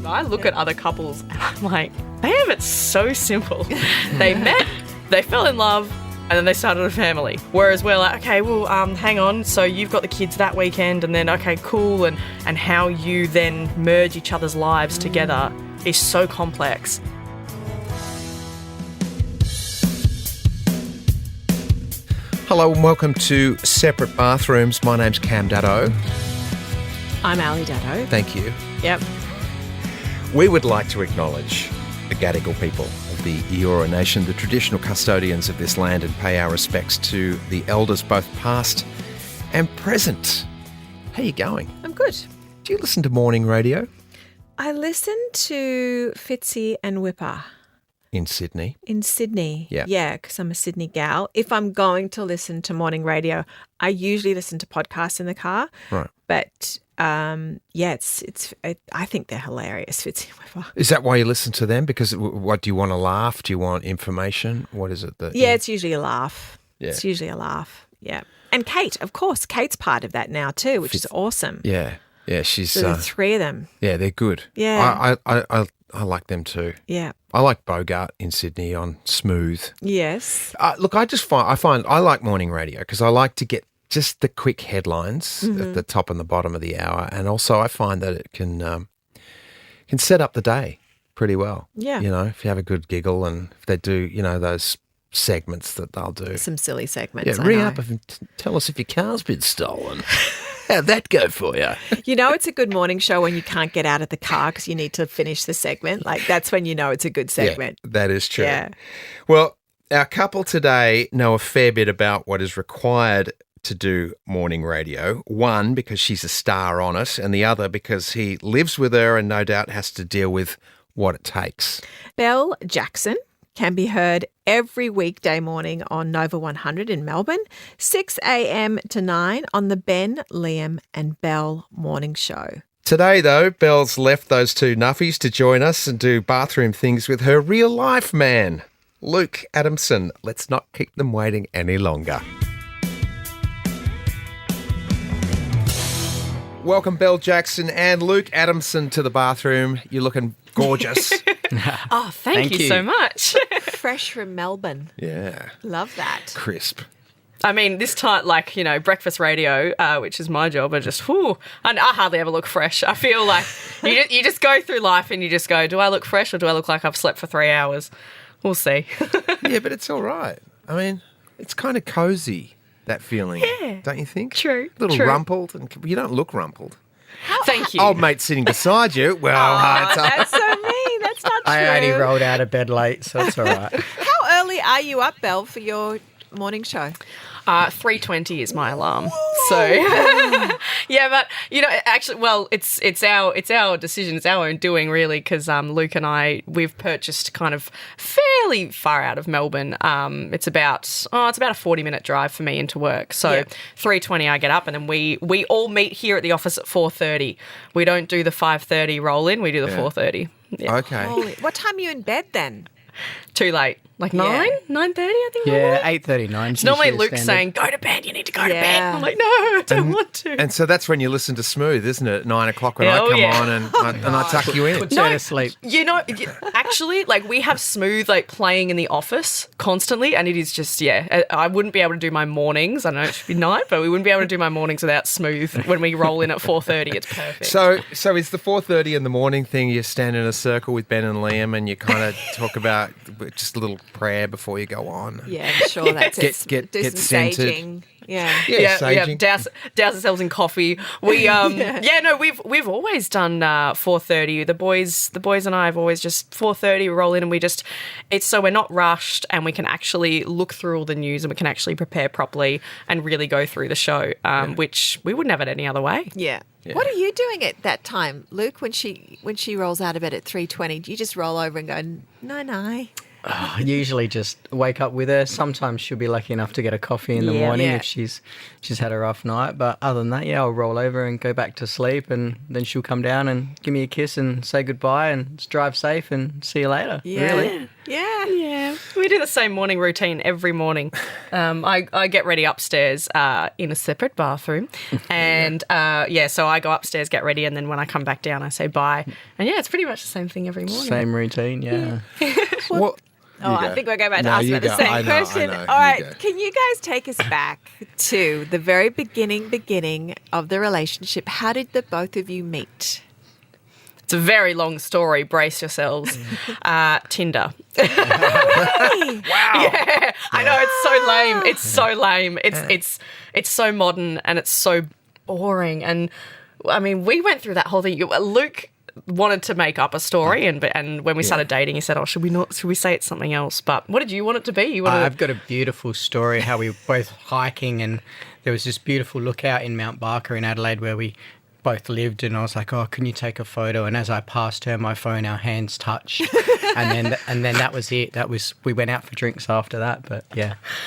I look at other couples and I'm like, they have it so simple. They met, they fell in love, and then they started a family. Whereas we're like, okay, well, hang on. So you've got the kids that weekend, and then, okay, cool. And how you then merge each other's lives together is so complex. Hello and welcome to Separate Bathrooms. My name's Daddo. I'm Daddo. Thank you. Yep. We would like to acknowledge the Gadigal People of the Eora Nation, the traditional custodians of this land, and pay our respects to the elders, both past and present. How you going? I'm good. Do you listen to morning radio? I listen to Fitzy and Whipper. In Sydney? In Sydney. Yeah. Yeah, because I'm a Sydney gal. If I'm going to listen to morning radio, I usually listen to podcasts in the car. Right. But, I think they're hilarious, Fitzy and Whipper. Is that why you listen to them? Because what, do you want to laugh? Do you want information? What is it that... Yeah, it's usually a laugh. Yeah. It's usually a laugh, yeah. And Kate, of course. Kate's part of that now too, which is awesome. Yeah. Yeah, she's... So the three of them. Yeah, they're good. Yeah. I like them too. Yeah. I like Bogart in Sydney on Smooth. Yes. Look, I find I like morning radio because I like to get just the quick headlines at the top and the bottom of the hour, and also I find that it can set up the day pretty well. Yeah. You know, if you have a good giggle, and if they do, those segments that they'll do. Some silly segments. Yeah, ring up and tell us if your car's been stolen. How'd that go for you? You know it's a good morning show when you can't get out of the car because you need to finish the segment. Like, that's when you know it's a good segment. Yeah, that is true. Yeah. Well, our couple today know a fair bit about what is required to do morning radio. One, because she's a star on it, and the other because he lives with her and no doubt has to deal with what it takes. Belle Jackson can be heard every weekday morning on Nova 100 in Melbourne, 6 a.m. to 9 on the Ben, Liam and Belle Morning Show. Today, though, Belle's left those two nuffies to join us and do bathroom things with her real-life man, Luke Adamson. Let's not keep them waiting any longer. Welcome, Belle Jackson and Luke Adamson, to the bathroom. You're looking gorgeous. Oh, thank you so much. Fresh from Melbourne. Yeah. Love that. Crisp. I mean, this time, breakfast radio, which is my job, I hardly ever look fresh. I feel like you just go through life and you just go, do I look fresh or do I look like I've slept for 3 hours? We'll see. Yeah, but it's all right. I mean, it's kind of cozy, that feeling. Yeah. Don't you think? True. A little true. rumpled. And you don't look rumpled. Thank you. Old mate sitting beside you. Well, That's so mean. That's not true. I only rolled out of bed late, so it's all right. How early are you up, Belle, for your morning show? 3:20 is my alarm. Whoa. So yeah, but actually, well, it's our decision, it's our own doing, really, because Luke and I, we've purchased kind of fairly far out of Melbourne. It's about a 40-minute drive for me into work. So 3:20 I get up, and then we all meet here at the office at 4:30. We don't do the 5:30 roll in. We do the 4:30. Yeah. Okay. What time are you in bed then? Too late. Like 9:30, I think. Yeah, 8:39. It's normally Luke saying, go to bed, you need to go to bed. I'm like, no, I don't want to. And so that's when you listen to Smooth, isn't it? At 9 o'clock when I come on and I tuck you in. Puts her to sleep. Actually, we have Smooth playing in the office constantly, and it is just, I wouldn't be able to do my mornings. I know it should be night, but we wouldn't be able to do my mornings without Smooth when we roll in at 4:30. It's perfect. So is the 4:30 in the morning thing, you stand in a circle with Ben and Liam and you kind of talk about just a little prayer before you go on? Yeah, I'm sure that's it. Get some centered. saging. Yeah. Saging. Douse ourselves in coffee. We we've always done 4:30. The boys and I have always just 4:30 roll in, and it's so we're not rushed, and we can actually look through all the news, and we can actually prepare properly and really go through the show, which we wouldn't have it any other way. Yeah. What are you doing at that time, Luke, when she rolls out of bed at 3:20? Do you just roll over and go, no? I usually just wake up with her. Sometimes she'll be lucky enough to get a coffee in the morning if she's had a rough night. But other than that, I'll roll over and go back to sleep, and then she'll come down and give me a kiss and say goodbye and drive safe and see you later. Yeah. Really? Yeah. We do the same morning routine every morning. I get ready upstairs in a separate bathroom. And, so I go upstairs, get ready, and then when I come back down, I say bye. And, it's pretty much the same thing every morning. Same routine, yeah. I think we're going back to ask about the same question. All right, can you guys take us back to the very beginning of the relationship? How did the both of you meet? It's a very long story. Brace yourselves. Tinder. Wow. Yeah, I know, it's so lame. It's so lame. It's so modern and it's so boring. And I mean, we went through that whole thing. Luke wanted to make up a story, and when we started dating, he said, "Oh, should we say it's something else?" But what did you want it to be? I've got a beautiful story how we were both hiking, and there was this beautiful lookout in Mount Barker in Adelaide where we both lived, and I was like, "Oh, can you take a photo?" And as I passed her my phone, our hands touched, and then that was it. We went out for drinks after that, but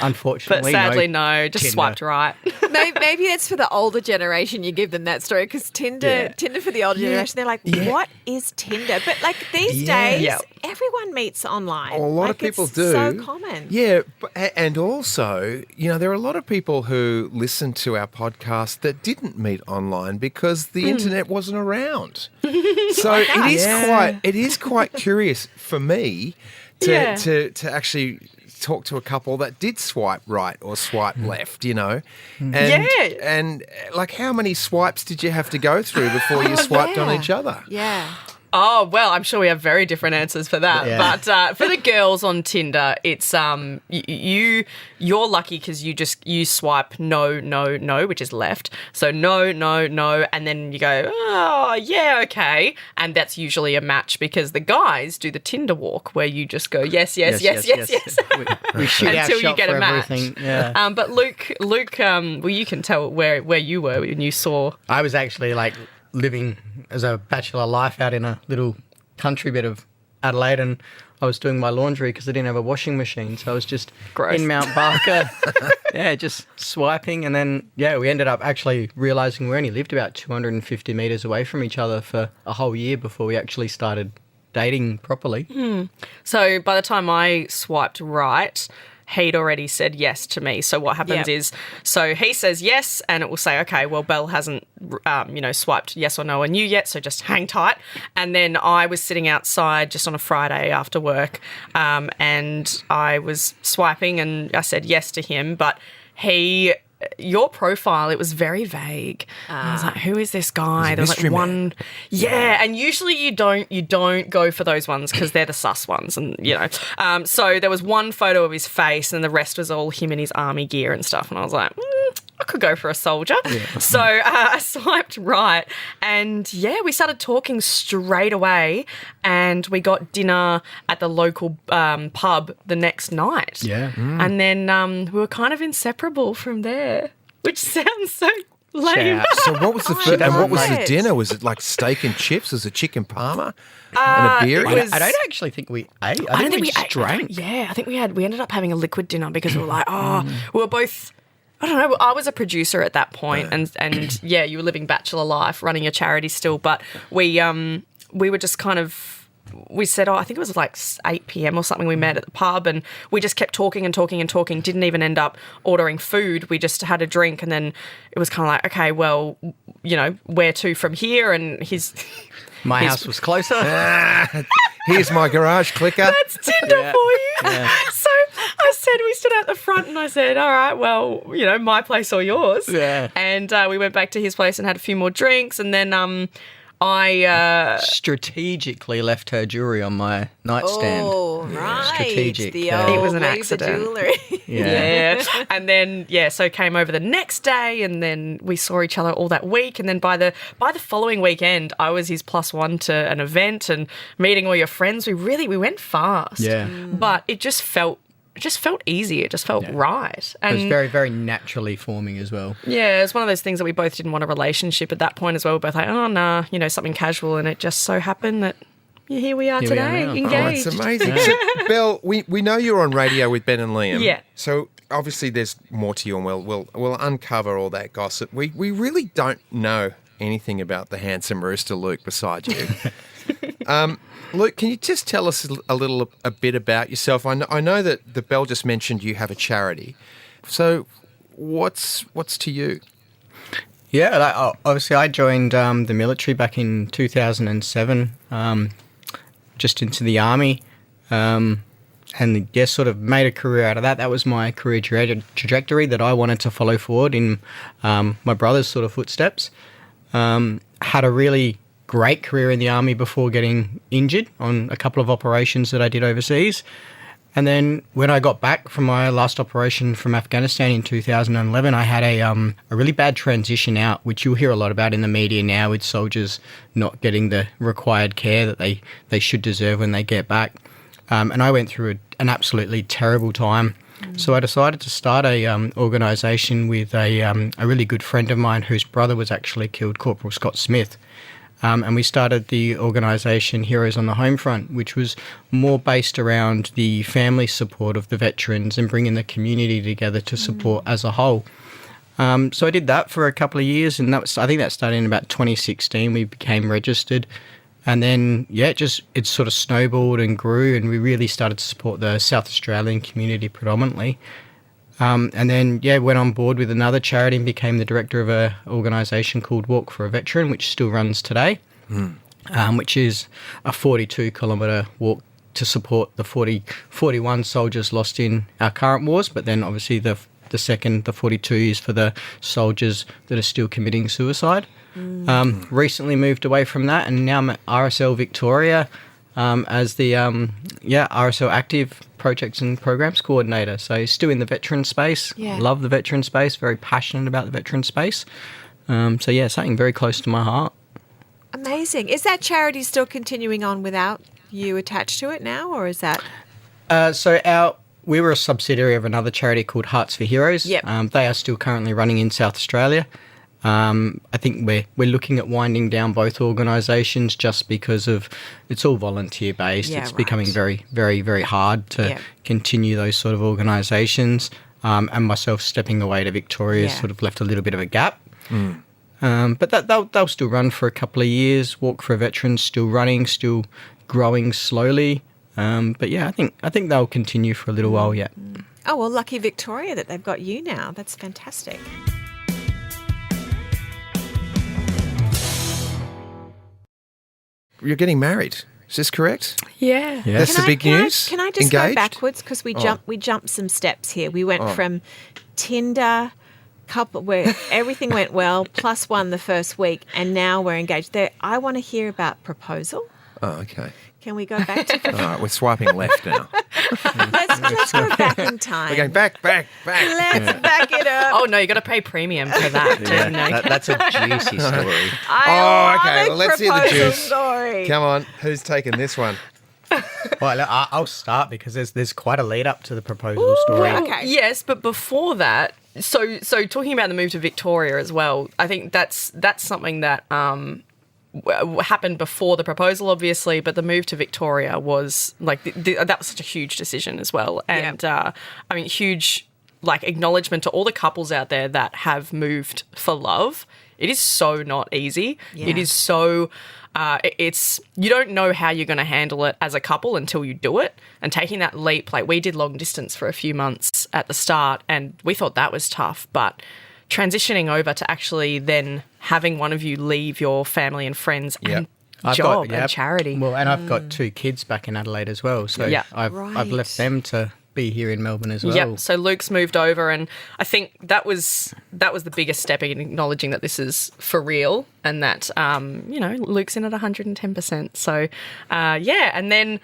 unfortunately, but sadly, no, just Tinder. swiped right. Maybe that's for the older generation. You give them that story because Tinder for the older generation, they're like, "What is Tinder?" But like these days, everyone meets online. Well, a lot of people do. So common. Yeah, and also, there are a lot of people who listen to our podcast that didn't meet online because the internet wasn't around. So it is quite curious for me to actually talk to a couple that did swipe right or swipe left, and like how many swipes did you have to go through before you swiped on each other? Yeah. Oh, well, I'm sure we have very different answers for that. Yeah. But for the girls on Tinder, it's you're lucky because you swipe no, which is left. So no, and then you go, oh, yeah, okay. And that's usually a match because the guys do the Tinder walk where you just go, yes. We shoot until our you shot get for a match. everything. Yeah. But Luke, well, you can tell where you were when you saw. I was actually like living as a bachelor life out in a little country bit of Adelaide, and I was doing my laundry because I didn't have a washing machine, so I was just in Mount Barker, just swiping, and then we ended up actually realising we only lived about 250 metres away from each other for a whole year before we actually started dating properly. So by the time I swiped right, he'd already said yes to me. So what happens is, so he says yes, and it will say, okay, well, Belle hasn't, swiped yes or no on you yet, so just hang tight. And then I was sitting outside just on a Friday after work, and I was swiping, and I said yes to him, but your profile, it was very vague. I was like, who is this guy? There was like one. Yeah, and usually you don't go for those ones because they're the sus ones, and so there was one photo of his face and the rest was all him in his army gear and stuff, and I was like, I could go for a soldier. Yeah. So I swiped right, and we started talking straight away, and we got dinner at the local pub the next night. Yeah. And then we were kind of inseparable from there, which sounds so lame. So what was the what was the dinner? Was it like steak and chips? Was it chicken parma and a beer? I don't actually think we ate. I think we just drank. Yeah, I think we ended up having a liquid dinner because we were like, we were both. I don't know. I was a producer at that point, and you were living bachelor life, running a charity still. But we were just kind of. We said, I think it was like 8 p.m. or something. We met at the pub, and we just kept talking and talking and talking. Didn't even end up ordering food. We just had a drink, and then it was kind of like, okay, well, where to from here? And my house was closer. Here's my garage clicker. That's Tinder for you. Yeah. So I said, we stood out the front and I said, all right, well, my place or yours. Yeah. And we went back to his place and had a few more drinks. And then I strategically left her jewellery on my nightstand. Oh, right. Strategic. It was an accident. Jewellery. Yeah. And then, so came over the next day, and then we saw each other all that week. And then by the following weekend, I was his +1 to an event and meeting all your friends. We went fast. Yeah. But it just felt easy. It just felt right. And it was very, very naturally forming as well. Yeah, it was one of those things that we both didn't want a relationship at that point as well. We're both like, oh, nah, something casual. And it just so happened that here we are today, engaged. Oh, it's amazing. So, Belle, we know you're on radio with Ben and Liam. Yeah. So obviously there's more to you, and we'll uncover all that gossip. We really don't know anything about the handsome rooster Luke beside you. Luke, can you just tell us a bit about yourself? I know that the Belle just mentioned you have a charity. So what's to you? Yeah, obviously I joined the military back in 2007, just into the army, and sort of made a career out of that. That was my career trajectory that I wanted to follow forward in my brother's sort of footsteps. Had a really great career in the army before getting injured on a couple of operations that I did overseas. And then when I got back from my last operation from Afghanistan in 2011, I had a really bad transition out, which you'll hear a lot about in the media now, with soldiers not getting the required care that they should deserve when they get back. And I went through an absolutely terrible time. So I decided to start a organisation with a really good friend of mine whose brother was actually killed, Corporal Scott Smith. And we started the organisation Heroes on the Home Front, which was more based around the family support of the veterans and bringing the community together to support as a whole. So I did that for a couple of years, and I think that started in about 2016. We became registered. And then, it sort of snowballed and grew, and we really started to support the South Australian community predominantly. And then, went on board with another charity and became the director of an organisation called Walk for a Veteran, which still runs today, which is a 42-kilometre walk to support the 41 soldiers lost in our current wars, but then obviously the 42 is for the soldiers that are still committing suicide. Recently moved away from that, and now I'm at RSL Victoria as the RSL Active Projects and Programs Coordinator. So still in the veteran space, love the veteran space, very passionate about the veteran space. Something very close to my heart. Amazing. Is that charity still continuing on without you attached to it now, or is that? We were a subsidiary of another charity called Hearts for Heroes. Yep. They are still currently running in South Australia. I think we're looking at winding down both organisations just because of it's all volunteer based. It's becoming very, very, very hard to continue those sort of organisations. And myself stepping away to Victoria sort of left a little bit of a gap. But they'll still run for a couple of years. Walk for a Veteran's still running, still growing slowly. I think they'll continue for a little while yet. Oh, well, lucky Victoria that they've got you now. That's fantastic. You're getting married. Is this correct? Yeah. That's the big news? Can I just go backwards? Because we jumped some steps here. We went from Tinder, couple where everything went well, +1 the first week, and now we're engaged. I want to hear about proposal. Oh, okay. Can we go back to... All right, we're swiping left now. Let's go back in time. We're going back. Let's back it up. Oh, no, you got to pay premium for that. That's a juicy story. Well, let's hear the juice. Story. Come on, who's taking this one? Well, I'll start because there's quite a lead up to the proposal story. Okay. Yes, but before that, so talking about the move to Victoria as well, I think that's something that happened before the proposal, obviously, but the move to Victoria was like that was such a huge decision as well, and huge acknowledgement to all the couples out there that have moved for love. It is so not easy. Yeah. It is so. You don't know how you're going to handle it as a couple until you do it. And taking that leap, we did long distance for a few months at the start, and we thought that was tough, but transitioning over to actually then having one of you leave your family and friends and job and charity. Well, and I've got 2 kids back in Adelaide as well, so I've left them to be here in Melbourne as well. Yep. So Luke's moved over, and I think that was the biggest step in acknowledging that this is for real, and that Luke's in at 110%. So and then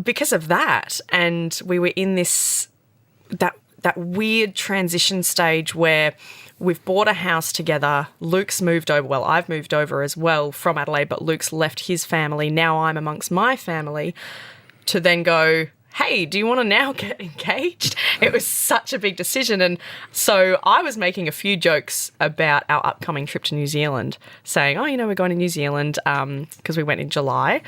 because of that, and we were in that weird transition stage where we've bought a house together. Luke's moved over. Well, I've moved over as well from Adelaide, but Luke's left his family. Now I'm amongst my family to then go, hey, do you want to now get engaged? It was such a big decision. And so I was making a few jokes about our upcoming trip to New Zealand, saying, we're going to New Zealand because we went in July.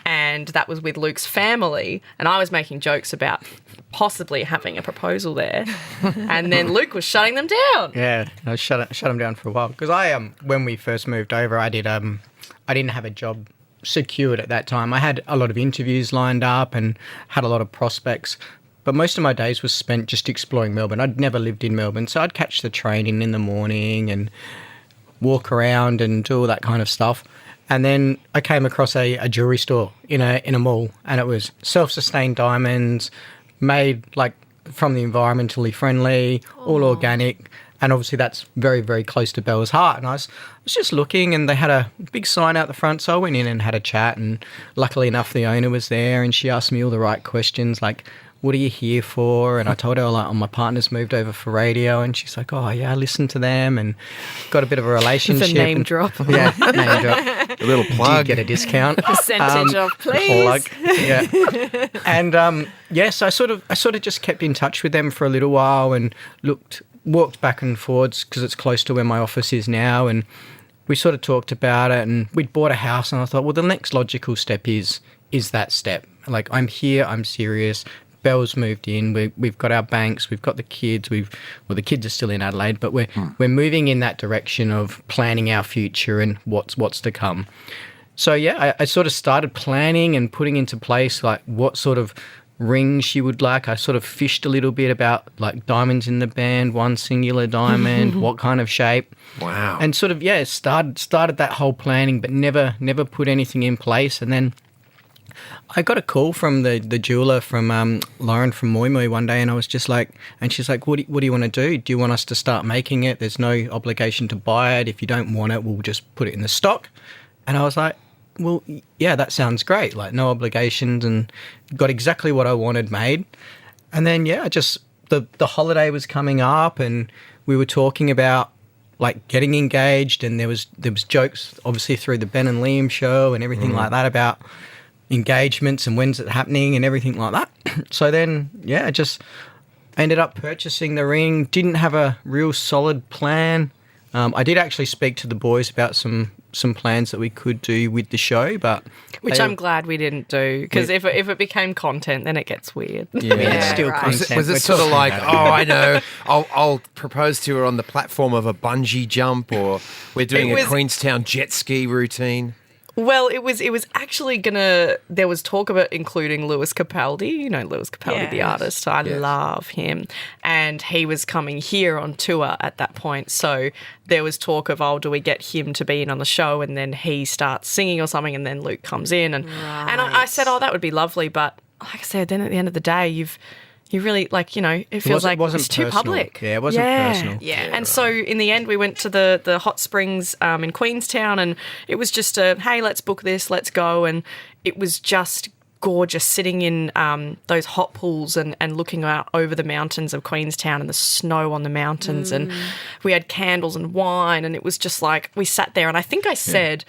And that was with Luke's family. And I was making jokes about possibly having a proposal there. And then Luke was shutting them down. Yeah, I shut them down for a while. Because when we first moved over, I didn't have a job secured at that time. I had a lot of interviews lined up and had a lot of prospects, but most of my days was spent just exploring Melbourne. I'd never lived in Melbourne, so I'd catch the train in the morning and walk around and do all that kind of stuff. And then I came across a jewellery store in a mall, and it was self-sustained diamonds, made like from the environmentally friendly, all organic. And obviously that's very, very close to Belle's heart. And I was just looking, and they had a big sign out the front. So I went in and had a chat, and luckily enough, the owner was there, and she asked me all the right questions, like, what are you here for? And I told her, like, my partner's moved over for radio. And she's like, oh, yeah, I listened to them and got a bit of a relationship. It's a name drop. Yeah, name drop. A little plug. Did get a discount. Percentage off, please. Plug. Yeah. And, so I sort of just kept in touch with them for a little while and walked back and forwards because it's close to where my office is now. And we sort of talked about it, and we'd bought a house, and I thought, well, the next logical step is that step. Like, I'm here, I'm serious. Belle's moved in. We've got our banks. We've got the kids. The kids are still in Adelaide, but we're moving in that direction of planning our future and what's to come. So yeah, I sort of started planning and putting into place like what sort of ring she would like. I sort of fished a little bit about like diamonds in the band, one singular diamond, what kind of shape. Wow. And sort of started that whole planning, but never put anything in place. And then I got a call from the jeweler from Lauren from Moi Moi one day, and I was just like, and she's like, what do you want to do? Do you want us to start making it? There's no obligation to buy it. If you don't want it, we'll just put it in the stock. And I was like, well, yeah, that sounds great. Like, no obligations, and got exactly what I wanted made. And then, yeah, just the holiday was coming up, and we were talking about like getting engaged, and there was jokes obviously through the Ben and Liam show and everything like that about engagements and when's it happening and everything like that. So then, yeah, just ended up purchasing the ring. Didn't have a real solid plan. I did actually speak to the boys about some plans that we could do with the show, but which I'm glad we didn't do, because if it became content, then it gets weird. Yeah, it's still right. content. Was it sort of like, oh, I know, I'll propose to her on the platform of a bungee jump, or we're doing a Queenstown jet ski routine? Well, it was actually there was talk about including Lewis Capaldi. You know Lewis Capaldi, the artist. I love him. And he was coming here on tour at that point. So there was talk of, do we get him to be in on the show, and then he starts singing or something, and then Luke comes in. And I said, that would be lovely. But like I said, then at the end of the day, you really, like, you know, it feels like it's too public. Yeah, it wasn't personal. Yeah. And so in the end, we went to the hot springs in Queenstown, and it was just hey, let's book this, let's go. And it was just gorgeous sitting in those hot pools and looking out over the mountains of Queenstown and the snow on the mountains. And we had candles and wine, and it was just like, we sat there, and I think I said,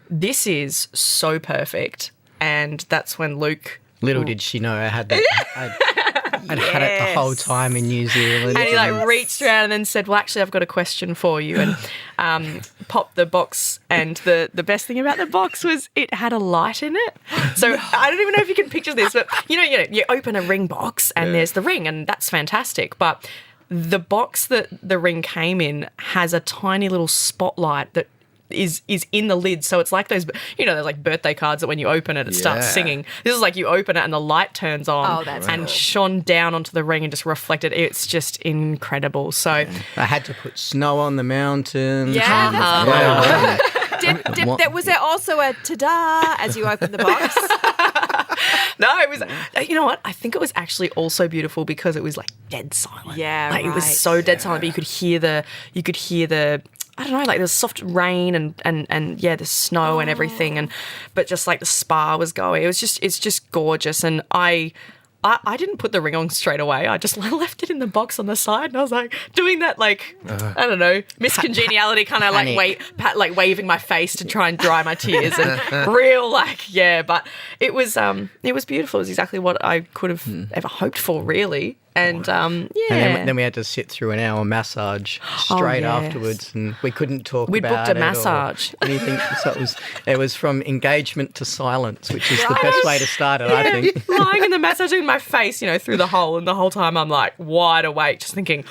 this is so perfect. And that's when Luke... Little did she know I had that. I'd had it the whole time in New Zealand. And he like reached around and then said, well, actually, I've got a question for you. And popped the box. And the best thing about the box was it had a light in it. So I don't even know if you can picture this, but you know, you open a ring box and there's the ring, and that's fantastic. But the box that the ring came in has a tiny little spotlight that is in the lid. So it's like those, you know, there's like birthday cards that when you open it, it starts singing. This is like you open it and the light turns on and shone down onto the ring and just reflected. It's just incredible. So I had to put snow on the mountains. Yeah. Was there also a ta-da as you opened the box? No, it was, you know what? I think it was actually also beautiful because it was like dead silent. Yeah, like it was so dead silent, but you could hear the I don't know, like there's soft rain and the snow and everything, but just like the spa was going. It's just gorgeous. And I didn't put the ring on straight away. I just left it in the box on the side, and I was like doing that, like I don't know, Miss Congeniality kind of like waving my face to try and dry my tears, and real but it was beautiful. It was exactly what I could have ever hoped for, really. And and then we had to sit through an hour massage straight afterwards, and we couldn't talk about it. We booked a massage. Anything. So it was from engagement to silence, which is the best way to start it, I think. Lying in the massage in my face, you know, through the hole, and the whole time I'm like wide awake, just thinking,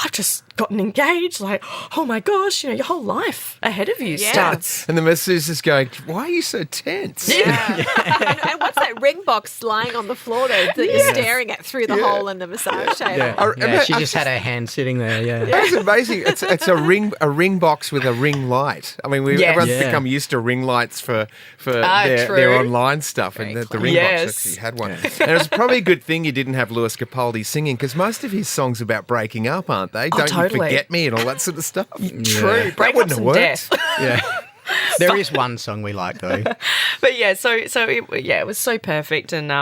I've just gotten engaged, like, oh my gosh, your whole life ahead of you starts. And the masseuse is going, why are you so tense? Yeah. And what's that ring box lying on the floor there that you're staring at through the hole in the massage table? She just had her hand sitting there, That's amazing. It's a ring box with a ring light. I mean, everyone's become used to ring lights for their online stuff, and the ring box actually had one. And it was probably a good thing you didn't have Lewis Capaldi singing, because most of his songs are about breaking up, aren't they? Don't you forget me and all that sort of stuff. True. Breakups and death. Yeah. There is one song we like, though. But it was so perfect. And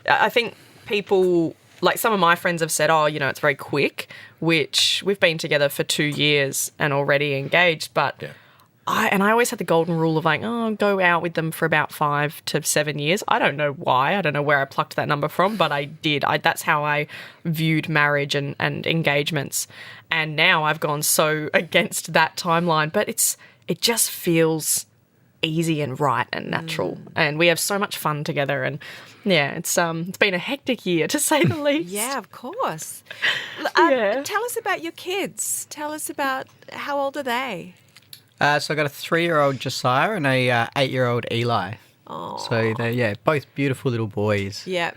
I think people, like some of my friends have said, it's very quick, which we've been together for 2 years and already engaged. But I always had the golden rule of like, go out with them for about 5 to 7 years. I don't know why. I don't know where I plucked that number from, but I did. That's how I viewed marriage and engagements. And now I've gone so against that timeline, but it just feels easy and right and natural. And we have so much fun together. And it's been a hectic year, to say the least. Yeah, of course. Tell us about your kids. Tell us about, how old are they? So I got a 3-year-old Josiah and a 8-year-old Eli. Oh. So they're both beautiful little boys. Yeah.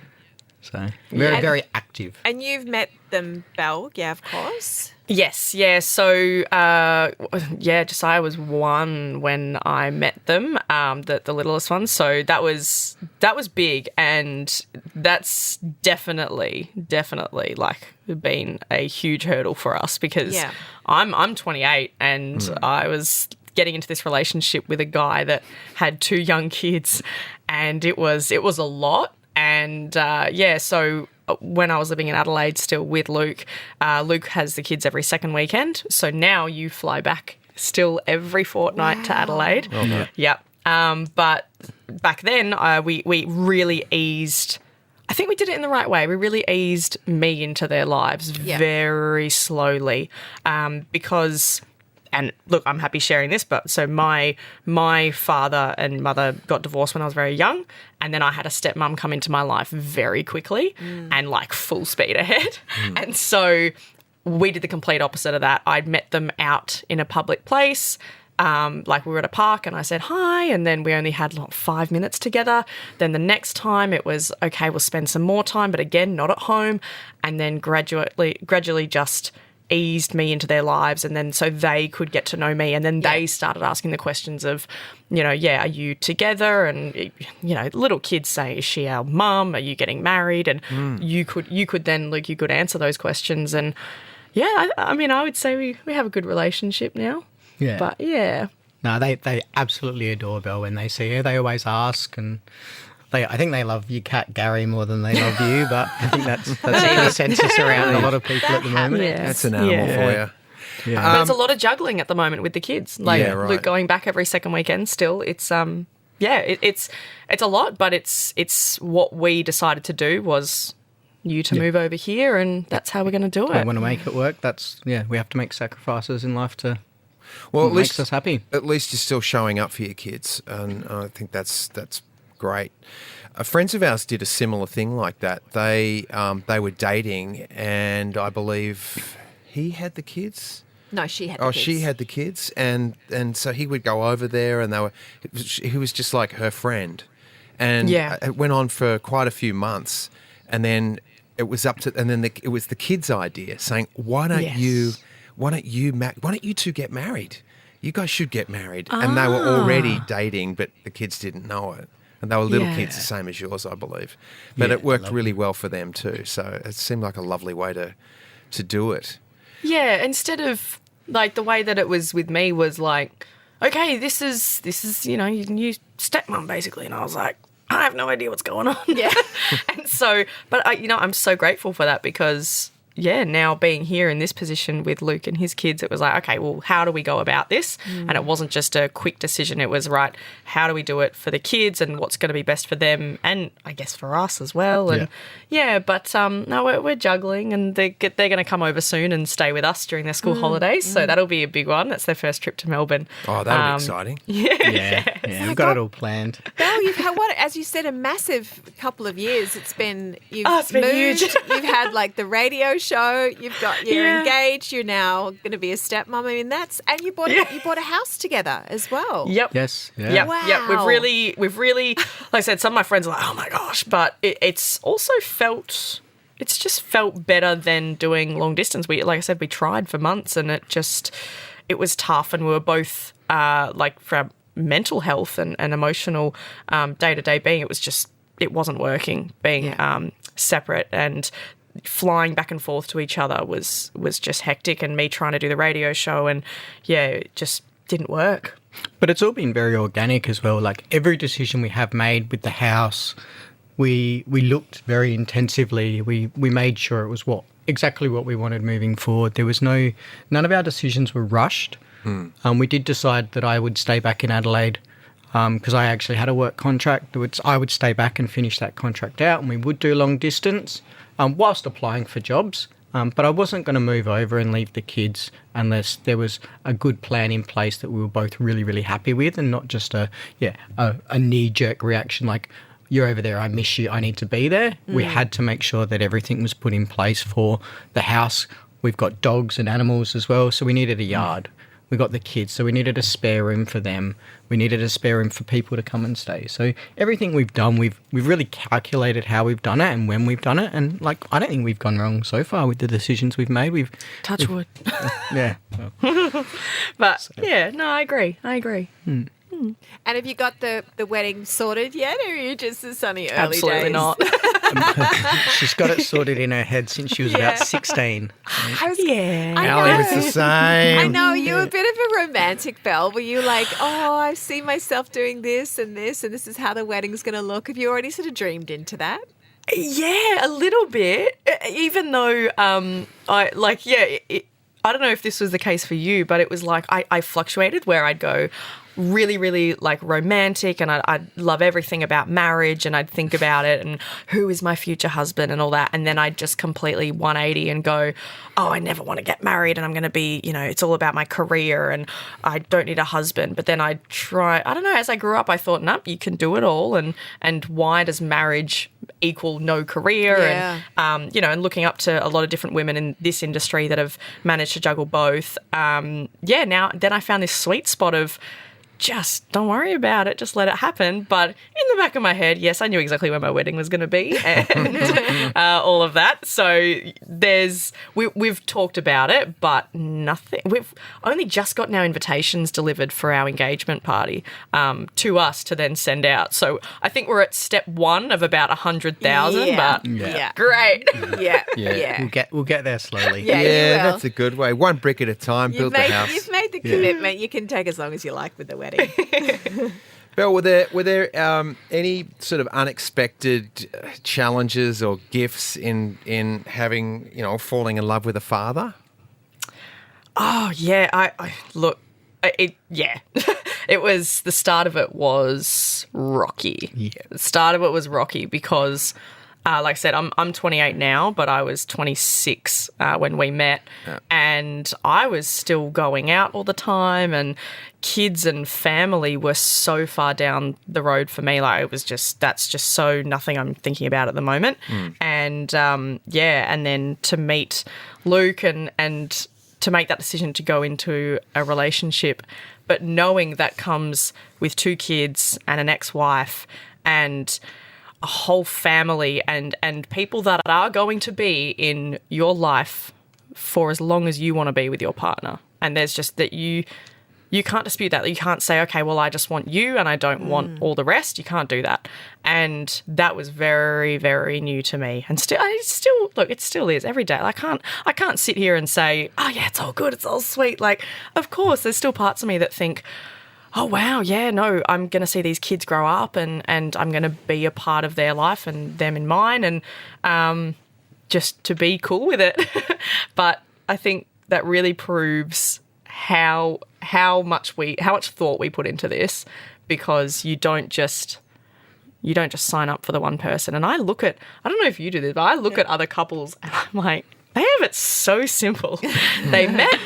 So very active. And you've met them, Belle, of course. Yes, yeah. So, Josiah was 1 when I met them, the littlest one. So that was big, and that's definitely like been a huge hurdle for us, because I'm 28 and I was getting into this relationship with a guy that had 2 young kids, and it was a lot. And so when I was living in Adelaide still with Luke, Luke has the kids every second weekend. So now you fly back still every fortnight to Adelaide. Oh, no. Yep. But back then we really eased, I think we did it in the right way. We really eased me into their lives very slowly, because... And look, I'm happy sharing this, but so my father and mother got divorced when I was very young, and then I had a stepmom come into my life very quickly and like full speed ahead. And so we did the complete opposite of that. I'd met them out in a public place, like we were at a park, and I said hi, and then we only had like 5 minutes together. Then the next time it was, okay, we'll spend some more time, but again, not at home. And then gradually just eased me into their lives, and then so they could get to know me, and then they started asking the questions of, are you together? And little kids say, is she our mum? Are you getting married? And you could then, Luke, you could answer those questions. And I would say we have a good relationship now. Yeah. But no, they absolutely adore Belle when they see her. They always ask, and I think they love your cat Gary more than they love you, but I think that's the consensus around a lot of people at the moment. Yeah. That's an animal for you. Yeah. But it's a lot of juggling at the moment with the kids. Like Luke going back every second weekend still. It's it's a lot, but it's what we decided to do was you to move over here, and that's how we're going to do it. I want to make it work. We have to make sacrifices in life to makes us happy. At least you're still showing up for your kids, and I think that's great. Friends of ours did a similar thing like that. They were dating, and I believe he had the kids. No, she had the kids. She had the kids, and so he would go over there, and he was just like her friend, and it went on for quite a few months, and then it was it was the kids' idea, saying, why don't you two get married? You guys should get married, and they were already dating, but the kids didn't know it. And they were little kids, the same as yours, I believe. But it worked really well for them too. So it seemed like a lovely way to do it. Yeah, instead of like the way that it was with me was like, okay, this is your new stepmom basically, and I was like, I have no idea what's going on. Yeah, and so, but I'm so grateful for that, because now being here in this position with Luke and his kids, it was like, okay, well, how do we go about this? And it wasn't just a quick decision. It was, right, how do we do it for the kids and what's going to be best for them, and I guess for us as well. And but no, we're juggling, and they're going to come over soon and stay with us during their school holidays. So that'll be a big one. That's their first trip to Melbourne. Oh, that'll be exciting. Yeah, we've got it all planned. Belle, you've had as you said, a massive couple of years. It's been you've been moved, huge. You've had like the radio show. You're engaged. You're now going to be a stepmom. I mean, and you bought a house together as well. Yep. Yes. Yeah. Yep. Wow. Yep. We've really, like I said, some of my friends are like, oh my gosh, but it's also felt. It's just felt better than doing long distance. Like I said, we tried for months, and it was tough, and we were both for our mental health and emotional day-to-day being, it wasn't working being separate, and flying back and forth to each other was just hectic, and me trying to do the radio show, and it just didn't work. But it's all been very organic as well. Like every decision we have made with the house, we looked very intensively. We made sure it was exactly what we wanted moving forward. There was none of our decisions were rushed. We did decide that I would stay back in Adelaide because I actually had a work contract. I would stay back and finish that contract out, and we would do long distance whilst applying for jobs. But I wasn't going to move over and leave the kids unless there was a good plan in place that we were both really, really happy with, and not just a knee-jerk reaction like, you're over there, I miss you, I need to be there. We had to make sure that everything was put in place for the house. We've got dogs and animals as well, so we needed a yard. We got the kids, so we needed a spare room for them. We needed a spare room for people to come and stay. So everything we've done, we've really calculated how we've done it and when we've done it. And I don't think we've gone wrong so far with the decisions we've made. Touch wood. Yeah. But I agree. And have you got the wedding sorted yet, or are you just the sunny early Absolutely days? not. She's got it sorted in her head since she was about 16. I Ali was the same. I know, you were a bit of a romantic, Belle. Were you like, I see myself doing this, and this is how the wedding's going to look? Have you already sort of dreamed into that? Yeah, a little bit. Even though I don't know if this was the case for you, but it was like I fluctuated where I'd go really, really like romantic, and I'd love everything about marriage, and I'd think about it and who is my future husband and all that, and then I'd just completely 180 and go, I never want to get married, and I'm going to be, it's all about my career, and I don't need a husband. But then I'd try, I don't know, as I grew up, I thought, nope, you can do it all, and why does marriage equal no career? Yeah. And and looking up to a lot of different women in this industry that have managed to juggle both. Then I found this sweet spot of just don't worry about it, just let it happen. But in the back of my head, yes, I knew exactly where my wedding was going to be and all of that. So we've talked about it, but nothing. We've only just gotten our invitations delivered for our engagement party to us to then send out. So I think we're at step 1 of about 100,000. But great. Yeah. We'll get there slowly. Yeah, that's a good way. One brick at a time. Build the house. You've made the commitment. You can take as long as you like with the wedding. Belle, were there any sort of unexpected challenges or gifts in having, falling in love with a father? Oh yeah, I look. It was the start of it was rocky. Yeah, the start of it was rocky because. Like I said, I'm 28 now, but I was 26 when we met, and I was still going out all the time, and kids and family were so far down the road for me. Like that's just so nothing I'm thinking about at the moment. And and then to meet Luke and to make that decision to go into a relationship, but knowing that comes with 2 kids and an ex-wife and a whole family and people that are going to be in your life for as long as you want to be with your partner. And there's just that you can't dispute that. You can't say, okay, well, I just want you and I don't want all the rest. You can't do that. And that was very, very new to me. And it still is every day. I can't sit here and say, oh yeah, it's all good, it's all sweet. Like, of course, there's still parts of me that think, oh, wow, yeah, no, I'm going to see these kids grow up and I'm going to be a part of their life and them in mine, and just to be cool with it. But I think that really proves how much thought we put into this, because you don't just sign up for the one person. And I don't know if you do this, but I look at other couples and I'm like, they have it so simple. They met,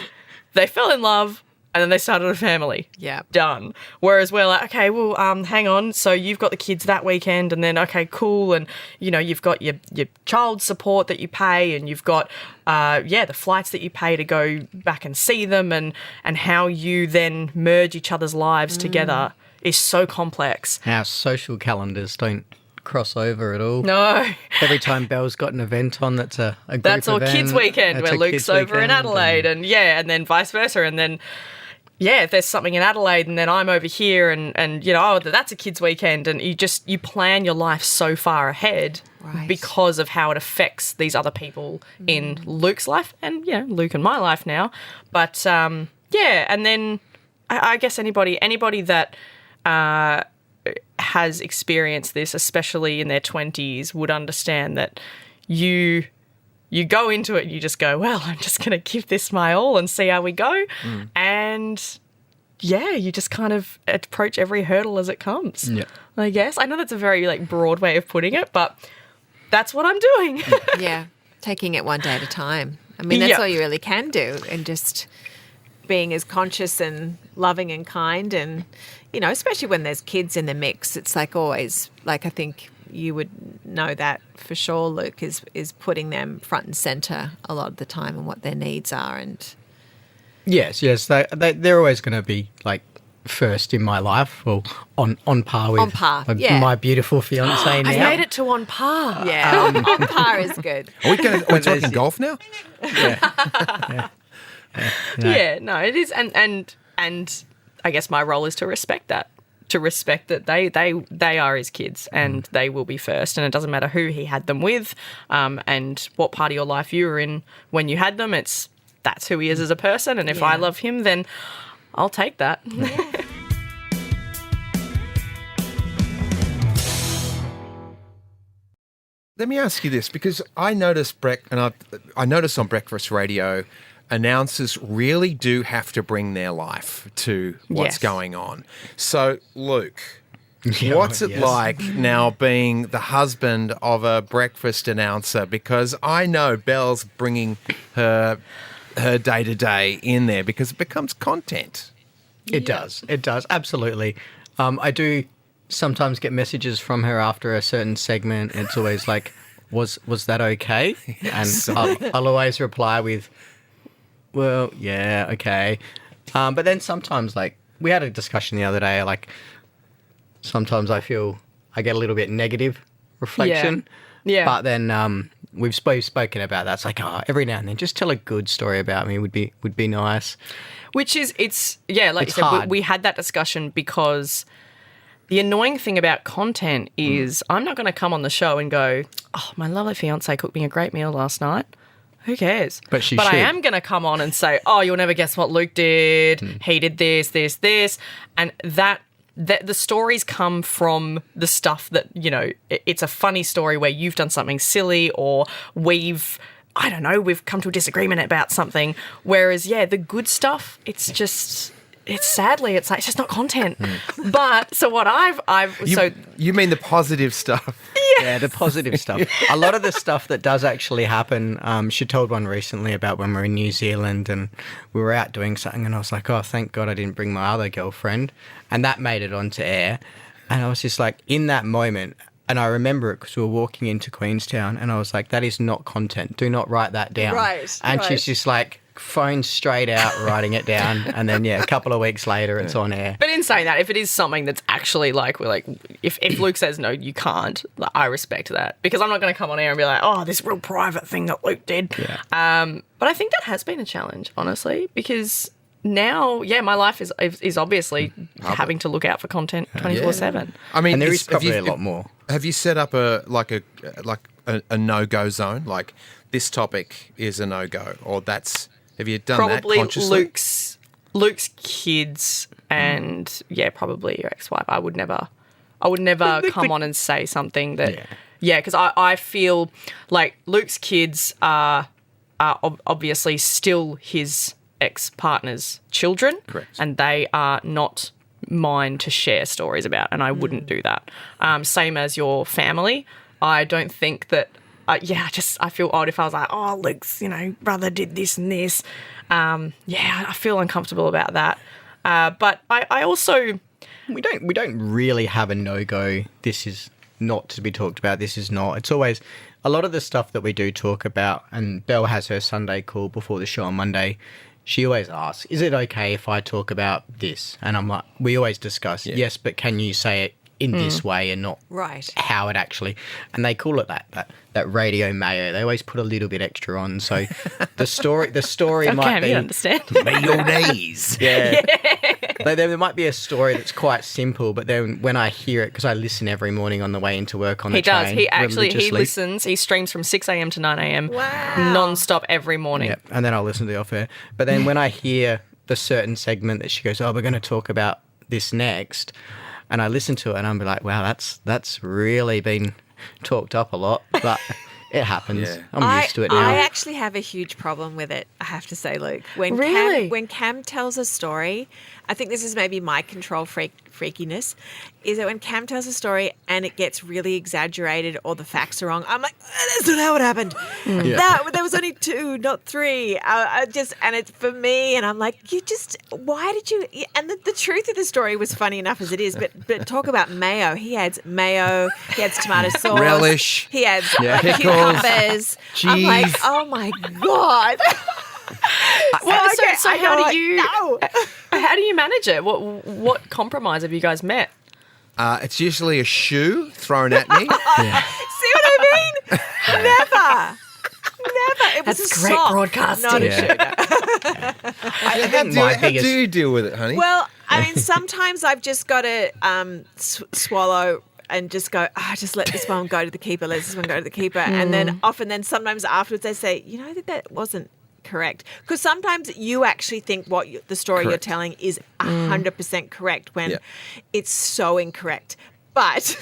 they fell in love, And then they started a family. Yeah. Done. Whereas we're like, okay, well, hang on. So you've got the kids that weekend and then, okay, cool. And, you know, you've got your child support that you pay and you've got, the flights that you pay to go back and see them and how you then merge each other's lives together is so complex. Our social calendars don't cross over at all. No. Every time Belle's got an event on that's a group that's all event, kids weekend where Luke's over in Adelaide and then vice versa. And then, if there's something in Adelaide and then I'm over here and you know, that's a kids weekend and you plan your life so far ahead because of how it affects these other people in Luke's life and, Luke and my life now. But, and then I guess anybody that has experienced this, especially in their 20s, would understand that you go into it and you just go, well, I'm just going to give this my all and see how we go. And, you just kind of approach every hurdle as it comes, I guess. I know that's a very, broad way of putting it, but that's what I'm doing. Yeah, taking it one day at a time. I mean, that's all you really can do, and just being as conscious and loving and kind and, you know, especially when there's kids in the mix, it's always, I think you would know that for sure, Luke, is putting them front and centre a lot of the time and what their needs are. And yes, they're always going to be first in my life, well, on par with my beautiful fiancé now. I made it to on par. Yeah, on par is good. Are we talking golf now? No, it is, and I guess my role is to respect that. To respect that they are his kids and they will be first, and it doesn't matter who he had them with, and what part of your life you were in when you had them. That's who he is as a person, and if I love him, then I'll take that. Let me ask you this, because I noticed I noticed on breakfast radio, announcers really do have to bring their life to what's going on. So, Luke, what's it like now being the husband of a breakfast announcer? Because I know Belle's bringing her day-to-day in there because it becomes content. It does, absolutely. I do sometimes get messages from her after a certain segment. It's always like, was that okay? And I'll always reply with, well, yeah, okay. But then sometimes, we had a discussion the other day, sometimes I feel I get a little bit negative reflection. Yeah. But then we've spoken about that. It's every now and then, just tell a good story about me would be nice. Which is, you said, we had that discussion because the annoying thing about content is I'm not going to come on the show and go, oh, my lovely fiancé cooked me a great meal last night. Who cares? But I am going to come on and say, oh, you'll never guess what Luke did. He did this. And that the stories come from the stuff that, you know, it's a funny story where you've done something silly or we've come to a disagreement about something. Whereas, the good stuff, it's just... it's just not content. But so what you mean the positive stuff? Yeah, the positive stuff. A lot of the stuff that does actually happen. She told one recently about when we were in New Zealand and we were out doing something, and I was like, oh, thank God I didn't bring my other girlfriend, and that made it onto air. And I was just in that moment, and I remember it because we were walking into Queenstown, and I was like, that is not content. Do not write that down. Right. And she's just phone straight out, writing it down, and then a couple of weeks later it's on air. But in saying that, if it is something that's actually if Luke says no, you can't, I respect that, because I'm not going to come on air and be like, oh, this real private thing that Luke did. But I think that has been a challenge, honestly, because now, my life is obviously having to look out for content 24/7. I mean, and there is probably a lot more. Have you set up a no-go zone? Like, this topic is a no-go, or that's... Have you done that consciously? Luke's kids and probably your ex-wife. I would never come on and say something that because I feel like Luke's kids are obviously still his ex-partner's children. Correct. And they are not mine to share stories about, and I wouldn't do that. Same as your family. I don't think that I feel odd if I was like, oh, Luke's, brother did this and this. I feel uncomfortable about that. But I also... We don't really have a no-go. This is not to be talked about. This is not. It's always a lot of the stuff that we do talk about, and Belle has her Sunday call before the show on Monday. She always asks, is it okay if I talk about this? And I'm like, we always discuss, yes, but can you say it in this way and not how it actually... And they call it that radio mayo. They always put a little bit extra on. So the story might be... You understand? Mayonnaise. Yeah. There might be a story that's quite simple, but then when I hear it, because I listen every morning on the way into work on the train. He does. He listens. He streams from 6 a.m. to 9 a.m. non-stop every morning. Yep. And then I'll listen to the off-air. But then when I hear the certain segment that she goes, oh, we're going to talk about this next... And I listen to it and I'm like, wow, that's really been talked up a lot, but it happens. Yeah. I'm used to it now. I actually have a huge problem with it, I have to say, Luke. When Cam tells a story, I think this is maybe my control freakiness, is that when Cam tells a story and it gets really exaggerated or the facts are wrong, I'm like, that's not how it happened. There was only 2, not 3. And it's for me, and I'm like, why did you? And the truth of the story was funny enough as it is, but talk about mayo. He adds mayo, he adds tomato sauce, relish, he adds pickles, cucumbers. cheese. I'm like, oh my God. How do you manage it? What compromise have you guys met? It's usually a shoe thrown at me. See what I mean? Never. It was That's great broadcasting. Not a shoe. How do you deal with it, honey? Well, I mean, sometimes I've just got to swallow and just go, just let this one go to the keeper, let this one go to the keeper. And then sometimes afterwards they say, that wasn't correct. Because sometimes you actually think the story you're telling is 100% correct when it's so incorrect. But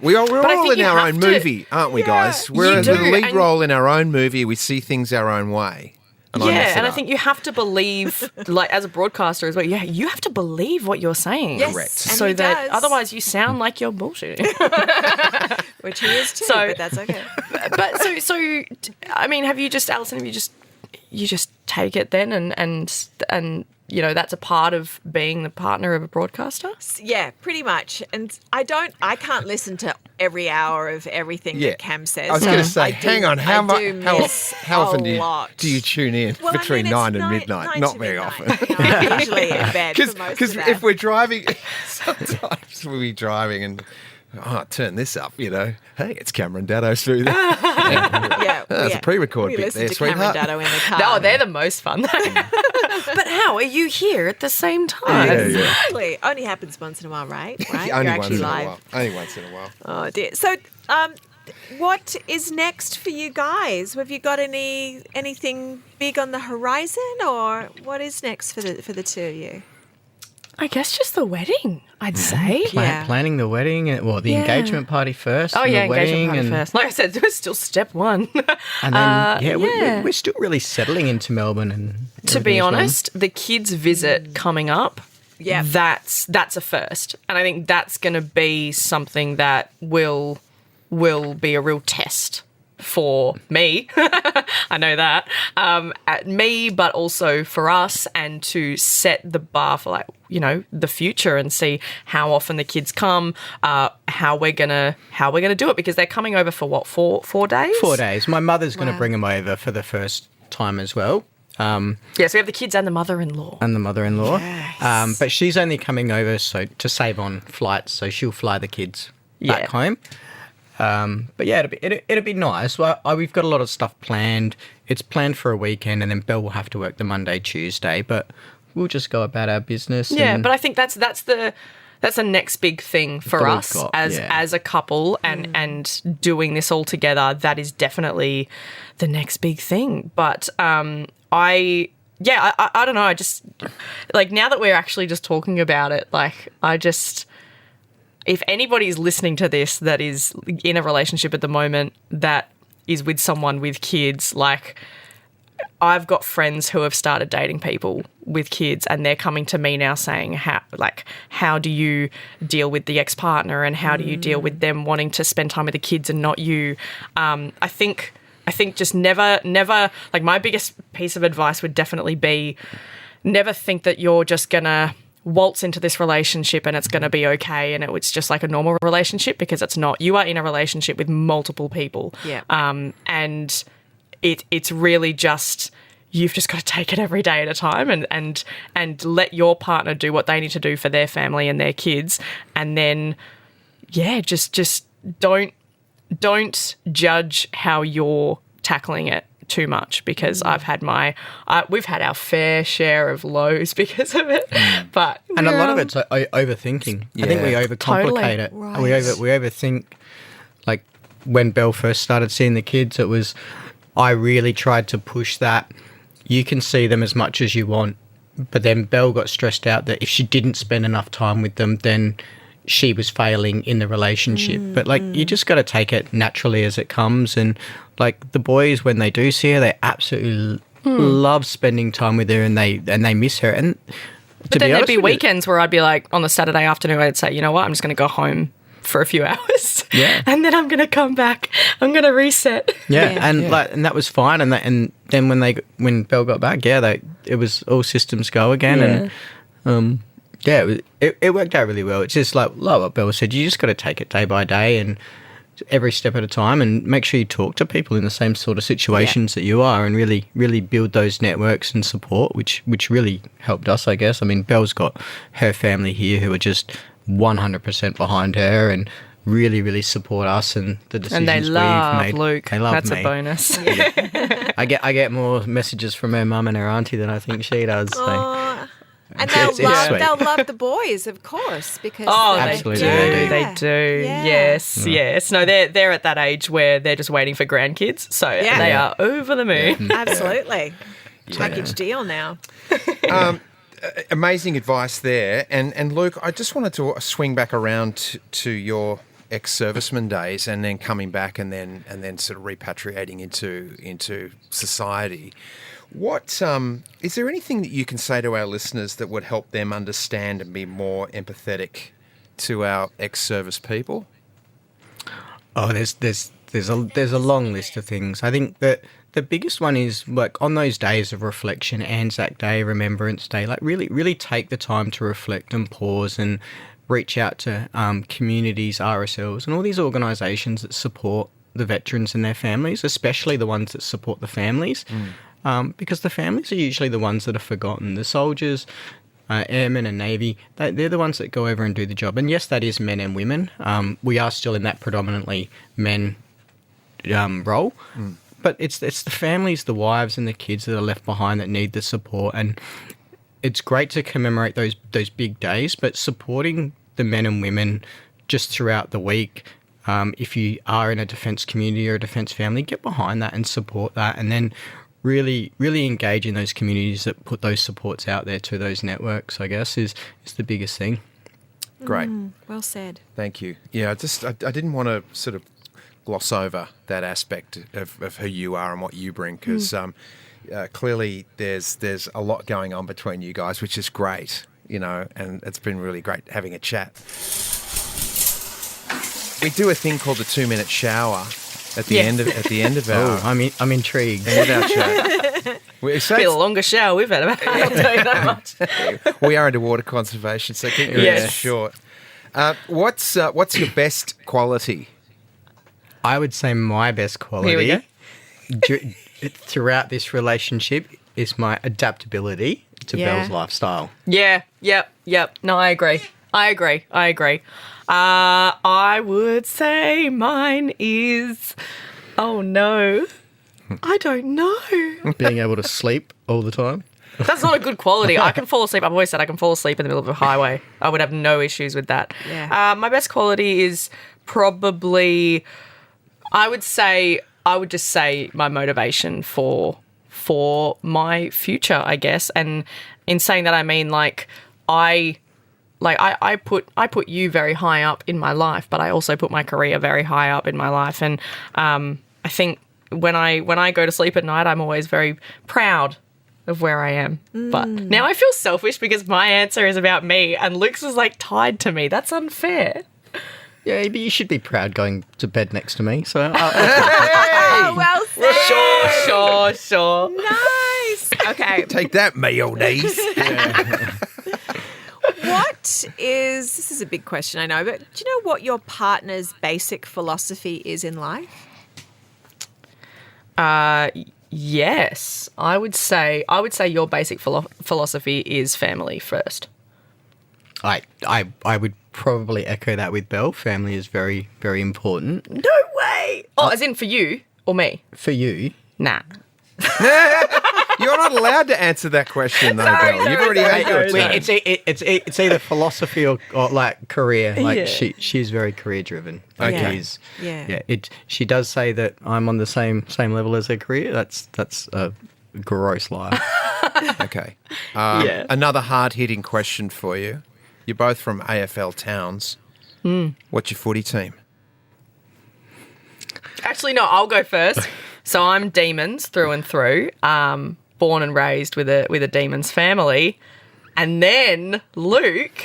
we're all in our own movie, aren't we, guys? We're in the lead role in our own movie. We see things our own way. I think you have to believe, like as a broadcaster as well, you have to believe what you're saying. Yes, correct. So that otherwise you sound like you're bullshitting. Which he is too, but that's okay. But so I mean, Alison, you just take it then and that's a part of being the partner of a broadcaster? Yeah, pretty much. And I can't listen to every hour of everything that Cam says. I was going to say, hang on, how often do you tune in between 9 and midnight? Not very often. I'm usually in bed for most of that. Because if we're driving, sometimes we'll be driving and... turn this up, hey, it's Cameron Daddo through there. That's a pre-record bit there, sweetheart. Daddo in the car. Oh, they're the most fun. But how are you here at the same time? Exactly. Only happens once in a while, right? Only once in a while. Only once in a while. Oh, dear. So, what is next for you guys? Have you got anything big on the horizon, or what is next for the two of you? I guess just the wedding, I'd say. Planning the wedding, the engagement party first. Oh, yeah, engagement party first. Like I said, it was still step 1. And then, we're still really settling into Melbourne. And to be honest, the kids' visit coming up, that's a first. And I think that's going to be something that will be a real test for me. I know that. At me, but also for us, and to set the bar for the future and see how often the kids come, how we're gonna do it, because they're coming over for what, 4 days? 4 days. My mother's going to bring them over for the first time as well. So we have the kids and the mother-in-law. Yes. But she's only coming over to save on flights, so she'll fly the kids back home. But it'll be nice. Well, we've got a lot of stuff planned. It's planned for a weekend, and then Belle will have to work the Monday, Tuesday. But we'll just go about our business. Yeah, but I think that's the next big thing for us as a couple, and doing this all together. That is definitely the next big thing. But I don't know. I just now that we're actually just talking about it, if anybody's listening to this that is in a relationship at the moment that is with someone with kids, I've got friends who have started dating people with kids, and they're coming to me now saying, how do you deal with the ex-partner, and how do you deal with them wanting to spend time with the kids and not you? I think just never, like, my biggest piece of advice would definitely be never think that you're just going to waltz into this relationship and it's going to be okay and it's just like a normal relationship, because it's not. You are in a relationship with multiple people. Yeah. And it's really just, you've just got to take it every day at a time and let your partner do what they need to do for their family and their kids. And then, just don't judge how you're tackling it too much, because we've had our fair share of lows because of it. But a lot of it's overthinking. Yeah. I think we overcomplicate it. Right. We overthink. Like when Belle first started seeing the kids, it was, I really tried to push that. You can see them as much as you want, but then Belle got stressed out that if she didn't spend enough time with them, then she was failing in the relationship. But like, you just got to take it naturally as it comes. And like the boys, when they do see her, they absolutely love spending time with her, and they miss her. And but then there'd be weekends where I'd be like, on the Saturday afternoon, I'd say, you know what, I'm just going to go home for a few hours. Yeah. And then I'm going to come back. I'm going to reset. And that was fine. And then when Belle got back, it was all systems go again. And it worked out really well. It's just like what Belle said, you just got to take it day by day and every step at a time, and make sure you talk to people in the same sort of situations that you are, and really, really build those networks and support, which really helped us, I guess. I mean, Belle's got her family here who are just 100% behind her and really, really support us and the decisions we've made. And they love Luke. They love That's me. a bonus. I get more messages from her mum and her auntie than I think she does. So. And they'll love the boys, of course, because absolutely they do. Yeah. Yes. No, they're at that age where they're just waiting for grandkids, so they are over the moon. Absolutely. Package deal now. Amazing advice there. And Luke, I just wanted to swing back around to your ex-serviceman days, and then coming back and then sort of repatriating into society. What is there anything that you can say to our listeners that would help them understand and be more empathetic to our ex-service people? Oh, there's a long list of things. I think that the biggest one is, like, on those days of reflection, Anzac Day, Remembrance Day, like really take the time to reflect and pause and reach out to communities, RSLs, and all these organisations that support the veterans and their families, especially the ones that support the families. Because the families are usually the ones that are forgotten. The soldiers, airmen and Navy, they're the ones that go over and do the job. And yes, that is men and women. We are still in that predominantly men role. But it's the families, the wives and the kids that are left behind that need the support. And it's great to commemorate those big days, but supporting the men and women just throughout the week. If you are in a defence community or a defence family, get behind that and support that. And then really, really engage in those communities that put those supports out there to those networks, I guess, is the biggest thing. Great. Well said. Thank you. Yeah, I didn't want to sort of gloss over that aspect of who you are and what you bring, because clearly there's a lot going on between you guys, which is great, and it's been really great having a chat. We do a thing called the 2-minute shower. At the end of our... Oh, I'm intrigued. End of our show. It's been a longer shower we've had. I'll tell you that much. We are into water conservation, so keep your answer short. What's your best quality? I would say my best quality Here we go. Throughout this relationship is my adaptability to Belle's lifestyle. Yeah, yep. No, I agree. I would say mine is, oh no, I don't know. Being able to sleep all the time. That's not a good quality. I can fall asleep. I've always said I can fall asleep in the middle of a highway. I would have no issues with that. Yeah. My best quality is probably, I would just say my motivation for my future, I guess. And in saying that, I mean, I put you very high up in my life, but I also put my career very high up in my life. And I think when I go to sleep at night, I'm always very proud of where I am. But now I feel selfish because my answer is about me and Luke's was like tied to me. That's unfair. Yeah, but you should be proud going to bed next to me. So, Oh, well said. Sure. Nice. Okay. Take that, mayonnaise. This is a big question, I know, but do you know what your partner's basic philosophy is in life? Yes. I would say your basic philosophy is family first. I would probably echo that with Belle. Family is very, very important. No way. Oh, as in for you or me? For you. Nah. You're not allowed to answer that question, though, Belle. You've already had your turn. It's either philosophy or like career. Like Yeah. she's very career driven. Okay. She does say that I'm on the same level as her career. That's a gross lie. Okay. Another hard-hitting question for you. You're both from AFL towns. What's your footy team? Actually, no, I'll go first. So I'm Demons through and through. Born and raised with a Demons family. And then Luke.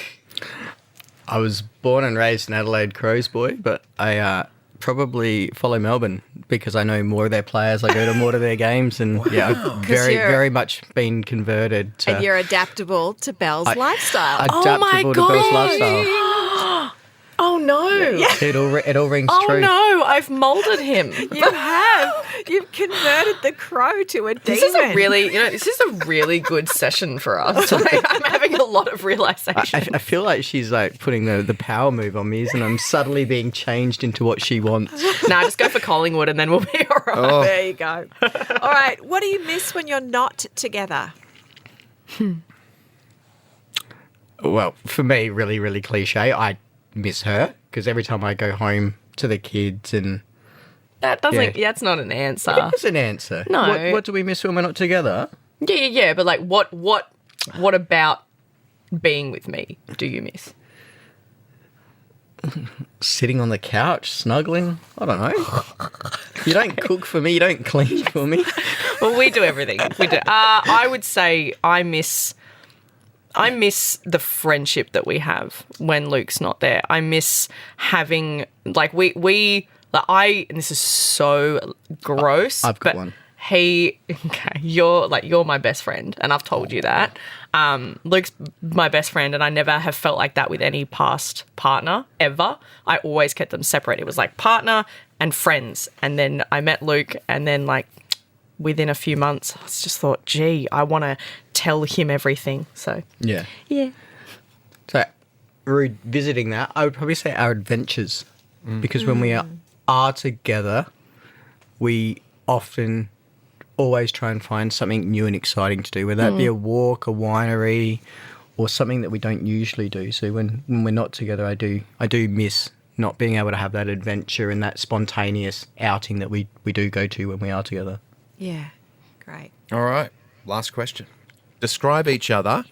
I was born and raised in Adelaide, Crows boy, but I probably follow Melbourne because I know more of their players. I go to more of their games, and I've very much been converted to. And you're adaptable to Belle's lifestyle. Adaptable to Belle's lifestyle. Oh no! It all rings Oh true. no! I've moulded him. You have. You've converted the crow to a demon. This is a really good session for us. Like, I'm having a lot of realization. I feel like she's like putting the power move on me, and I'm subtly being changed into what she wants. Nah, just go for Collingwood and then we'll be all right. Oh. There you go. All right. What do you miss when you're not together? Well, for me, really, really cliche. I miss her because every time I go home to the kids and That doesn't. Yeah. That's not an answer. it's an answer. No. What do we miss when we're not together? Yeah. But like, what about being with me do you miss? Sitting on the couch, snuggling. I don't know. You don't cook for me. You don't clean for me. Well, we do everything. We do. I would say I miss the friendship that we have when Luke's not there. I miss having like and this is so gross. I've got but one. You're my best friend, and I've told you that. Luke's my best friend, and I never have felt like that with any past partner ever. I always kept them separate. It was like partner and friends, and then I met Luke, and then like within a few months, I just thought, gee, I want to tell him everything. So Yeah. yeah. So, revisiting that, I would probably say our adventures. Because when we are together, we often always try and find something new and exciting to do, whether that be a walk, a winery, or something that we don't usually do. So when we're not together, I do miss not being able to have that adventure and that spontaneous outing that we do go to when we are together. Yeah. Great. All right. Last question. Describe each other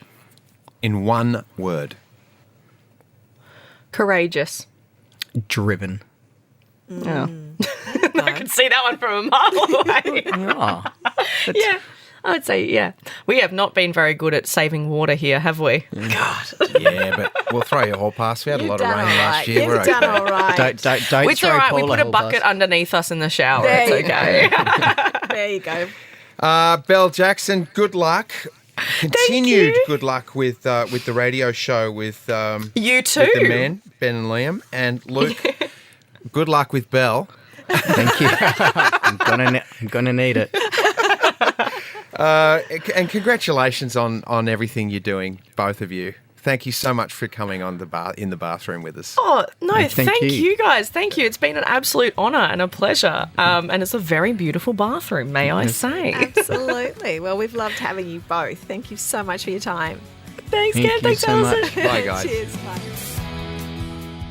in one word. Courageous. Driven. Yeah. I could see that one from a mile away. Oh, Yeah, I would say, yeah. We have not been very good at saving water here, have we? God. Yeah, but we'll throw you a hall pass. We had a lot of rain last year. You've done all right. don't It's throw all right. We Paul put a a whole bucket bus. underneath us in the shower. There It's you okay. There you go. Belle Jackson, good luck. Continued good luck with the radio show with You too. with the men, Ben and Liam, and Luke. Good luck with Belle. Thank you. I'm gonna need it. And congratulations on everything you're doing, both of you. Thank you so much for coming on in the bathroom with us. Oh, no, Thank thank you. you guys. Thank you. It's been an absolute honour and a pleasure. And it's a very beautiful bathroom, may I say. Absolutely. Well, we've loved having you both. Thank you so much for your time. Thanks, Thank Ken. you Thanks, so Alison. much. Bye, guys. Cheers. Bye.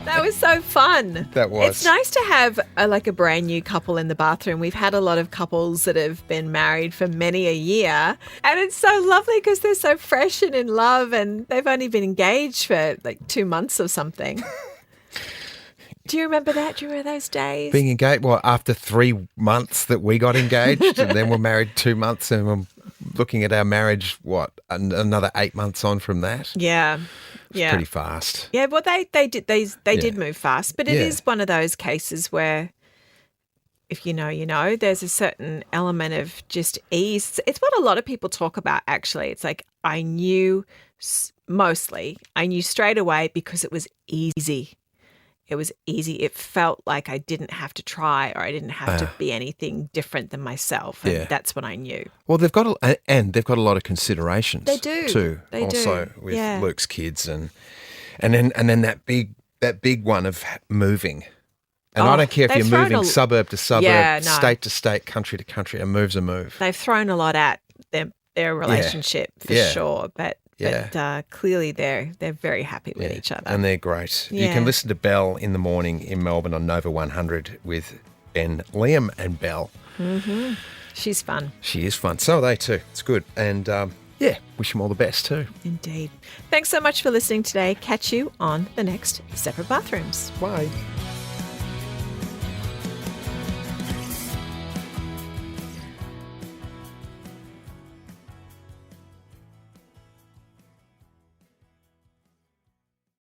That was so fun. That was. It's nice to have a brand new couple in the bathroom. We've had a lot of couples that have been married for many a year. And it's so lovely because they're so fresh and in love and they've only been engaged for like 2 months or something. Do you remember that? Do you remember those days? Being engaged, after 3 months that we got engaged and then we're married 2 months and we're looking at our marriage, another 8 months on from that? Yeah. It's pretty fast. Yeah, well, they did move fast, but it is one of those cases where if you know, you know, there's a certain element of just ease. It's what a lot of people talk about, actually. It's like I knew straight away because it was easy. It was easy. It felt like I didn't have to try or I didn't have to be anything different than myself. And that's what I knew. Well, they've got a lot of considerations. They do. Too. They also do. with Luke's kids and then that big one of moving. And I don't care if you're moving suburb to suburb, state to state, country to country. A move's a move. They've thrown a lot at their relationship for sure, but clearly they're very happy with each other. And they're great. Yeah. You can listen to Belle in the morning in Melbourne on Nova 100 with Ben, Liam and Belle. Mm-hmm. She's fun. She is fun. So are they too. It's good. And wish them all the best too. Indeed. Thanks so much for listening today. Catch you on the next Separate Bathrooms. Bye.